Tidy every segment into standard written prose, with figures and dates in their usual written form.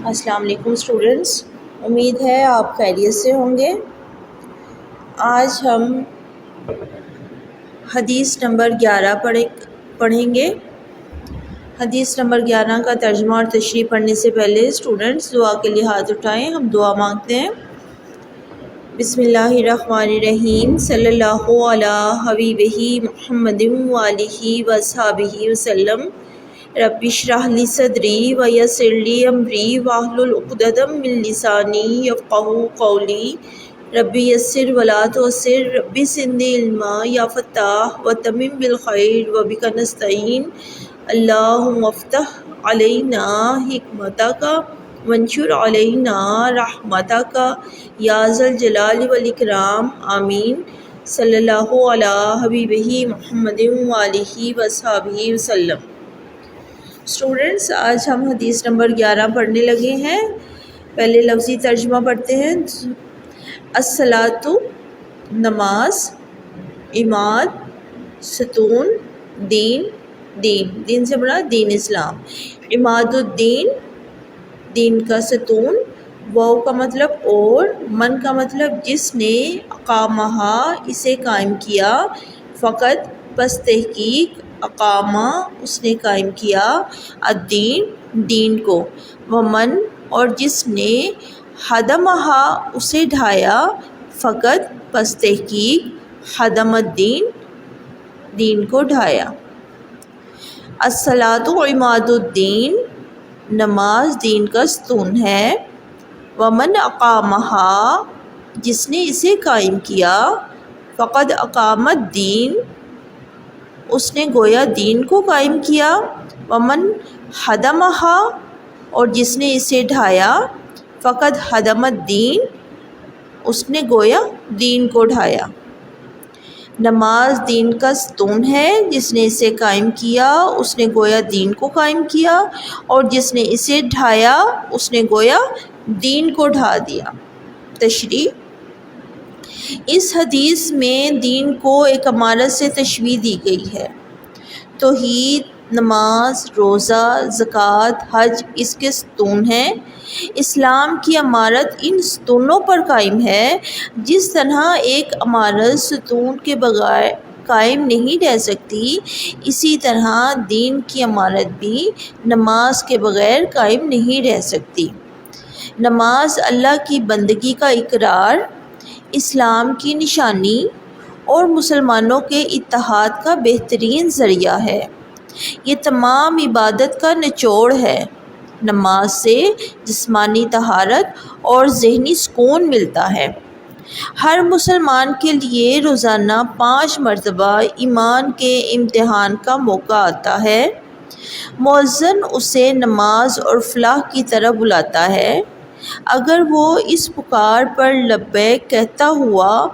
السلام علیکم اسٹوڈنٹس، امید ہے آپ خیریت سے ہوں گے۔ آج ہم حدیث نمبر 11 پڑھیں گے۔ حدیث نمبر 11 کا ترجمہ اور تشریح پڑھنے سے پہلے اسٹوڈنٹس دعا کے لیے ہاتھ اٹھائیں، ہم دعا مانگتے ہیں۔ بسم اللہ الرحمن الرحیم، صلی اللہ علی حبیبہ محمد وآلہ وصحبہ وسلم۔ رب اشرح لی صدری ویسر لی امری واحلل عقدۃ من لسانی یفقہوا قولی۔ رب یسر ولا تعسر، رب زدنی علما یا فتاح وتمم بالخیر وبک نستعین۔ اللہم افتح علینا حکمتک وانشر علینا رحمتک یا ذا الجلال والاکرام، آمین۔ صلی اللہ علی حبیبہ محمد وآلہ وصحبہ وسلم۔ اسٹوڈنٹس، آج ہم حدیث نمبر 11 پڑھنے لگے ہیں۔ پہلے لفظی ترجمہ پڑھتے ہیں۔ الصلاۃ نماز، عماد ستون، دین دین سے بڑا دین اسلام، عماد الدین دین کا ستون، واو کا مطلب اور، من کا مطلب جس نے، اقامہا اسے قائم کیا، فقط پس تحقیق، اقامہ اس نے قائم کیا، الدین دین کو، ومن اور جس نے، ہدمہا اسے ڈھایا، فقط پس تحقیق، ہدم الدین دین کو ڈھایا۔ الصلاۃ عماد الدین نماز دین کا ستون ہے، ومن اقامہا جس نے اسے قائم کیا، فقد اقام الدین اس نے گویا دین کو قائم کیا، ومن ہدمہا اور جس نے اسے ڈھایا، فقد ہدم الدین اس نے گویا دین کو ڈھایا۔ نماز دین کا ستون ہے، جس نے اسے قائم کیا اس نے گویا دین کو قائم کیا، اور جس نے اسے ڈھایا اس نے گویا دین کو ڈھا دیا۔ تشریح: اس حدیث میں دین کو ایک عمارت سے تشبیہ دی گئی ہے۔ توحید، نماز، روزہ، زکوٰۃ، حج اس کے ستون ہیں۔ اسلام کی عمارت ان ستونوں پر قائم ہے۔ جس طرح ایک عمارت ستون کے بغیر قائم نہیں رہ سکتی، اسی طرح دین کی عمارت بھی نماز کے بغیر قائم نہیں رہ سکتی۔ نماز اللہ کی بندگی کا اقرار، اسلام کی نشانی اور مسلمانوں کے اتحاد کا بہترین ذریعہ ہے۔ یہ تمام عبادت کا نچوڑ ہے۔ نماز سے جسمانی طہارت اور ذہنی سکون ملتا ہے۔ ہر مسلمان کے لیے روزانہ 5 مرتبہ ایمان کے امتحان کا موقع آتا ہے۔ مؤذن اسے نماز اور فلاح کی طرف بلاتا ہے۔ اگر وہ اس پکار پر لبیک کہتا ہوا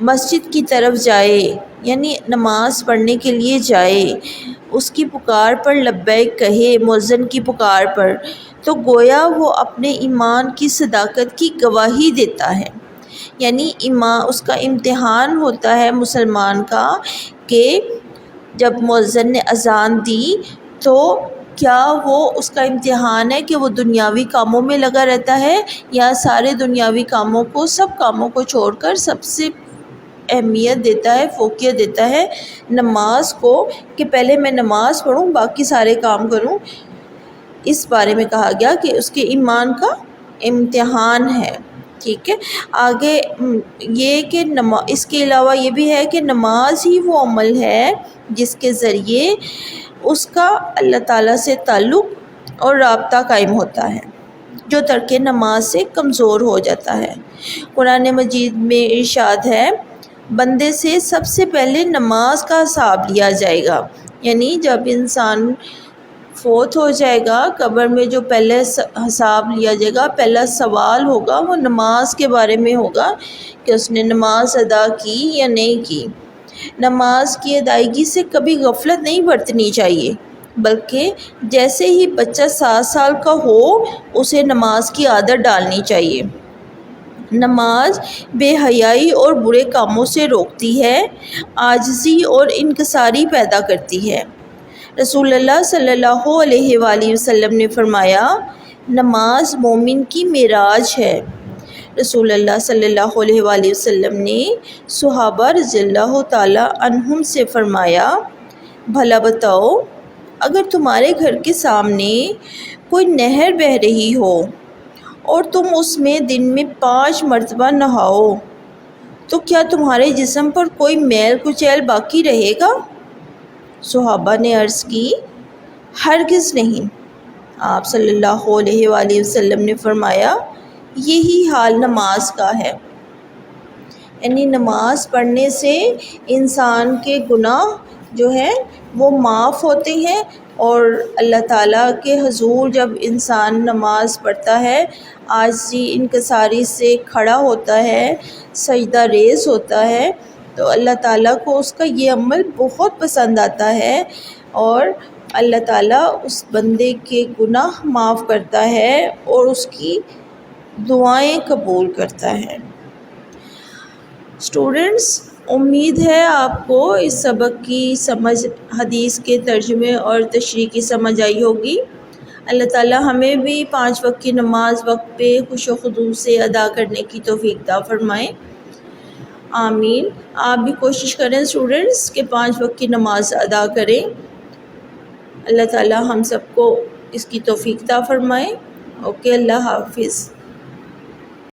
مسجد کی طرف جائے، یعنی نماز پڑھنے کے لیے جائے، اس کی پکار پر لبیک کہے، مؤذن کی پکار پر، تو گویا وہ اپنے ایمان کی صداقت کی گواہی دیتا ہے۔ یعنی اس کا امتحان ہوتا ہے مسلمان کا کہ جب مؤذن نے اذان دی تو کیا وہ اس کا امتحان ہے کہ وہ دنیاوی کاموں میں لگا رہتا ہے، یا سارے دنیاوی کاموں کو، سب کاموں کو چھوڑ کر سب سے اہمیت دیتا ہے، فوقیت دیتا ہے نماز کو، کہ پہلے میں نماز پڑھوں باقی سارے کام کروں۔ اس بارے میں کہا گیا کہ اس کے ایمان کا امتحان ہے۔ ٹھیک ہے، آگے یہ کہ اس کے علاوہ یہ بھی ہے کہ نماز ہی وہ عمل ہے جس کے ذریعے اس کا اللہ تعالیٰ سے تعلق اور رابطہ قائم ہوتا ہے، جو ترک نماز سے کمزور ہو جاتا ہے۔ قرآن مجید میں ارشاد ہے، بندے سے سب سے پہلے نماز کا حساب لیا جائے گا۔ یعنی جب انسان فوت ہو جائے گا، قبر میں جو پہلے حساب لیا جائے گا، پہلا سوال ہوگا وہ نماز کے بارے میں ہوگا کہ اس نے نماز ادا کی یا نہیں کی۔ نماز کی ادائیگی سے کبھی غفلت نہیں برتنی چاہیے، بلکہ جیسے ہی بچہ 7 سال کا ہو اسے نماز کی عادت ڈالنی چاہیے۔ نماز بے حیائی اور برے کاموں سے روکتی ہے، عاجزی اور انکساری پیدا کرتی ہے۔ رسول اللہ صلی اللہ علیہ وآلہ وسلم نے فرمایا، نماز مومن کی معراج ہے۔ رسول اللہ صلی اللہ علیہ وآلہ وسلم نے صحابہ رضی اللہ تعالیٰ عنہم سے فرمایا، بھلا بتاؤ، اگر تمہارے گھر کے سامنے کوئی نہر بہہ رہی ہو اور تم اس میں دن میں 5 مرتبہ نہاؤ تو کیا تمہارے جسم پر کوئی میل کچیل باقی رہے گا؟ صحابہ نے عرض کی، ہرگز نہیں۔ آپ صلی اللہ علیہ وآلہ وسلم نے فرمایا، یہی حال نماز کا ہے۔ یعنی نماز پڑھنے سے انسان کے گناہ جو ہیں وہ معاف ہوتے ہیں، اور اللہ تعالیٰ کے حضور جب انسان نماز پڑھتا ہے، عاجزی انکساری سے کھڑا ہوتا ہے، سجدہ ریز ہوتا ہے، تو اللہ تعالیٰ کو اس کا یہ عمل بہت پسند آتا ہے، اور اللہ تعالیٰ اس بندے کے گناہ معاف کرتا ہے اور اس کی دعائیں قبول کرتا ہے۔ اسٹوڈنٹس، امید ہے آپ کو اس سبق کی سمجھ حدیث کے ترجمے اور تشریح کی سمجھ آئی ہوگی۔ اللہ تعالیٰ ہمیں بھی 5 وقت کی نماز وقت پہ خوش و خضوع سے ادا کرنے کی توفیق عطا فرمائیں، آمین۔ آپ بھی کوشش کریں اسٹوڈنٹس کہ 5 وقت کی نماز ادا کریں۔ اللہ تعالیٰ ہم سب کو اس کی توفیق عطا فرمائے۔ اوکے، اللہ حافظ۔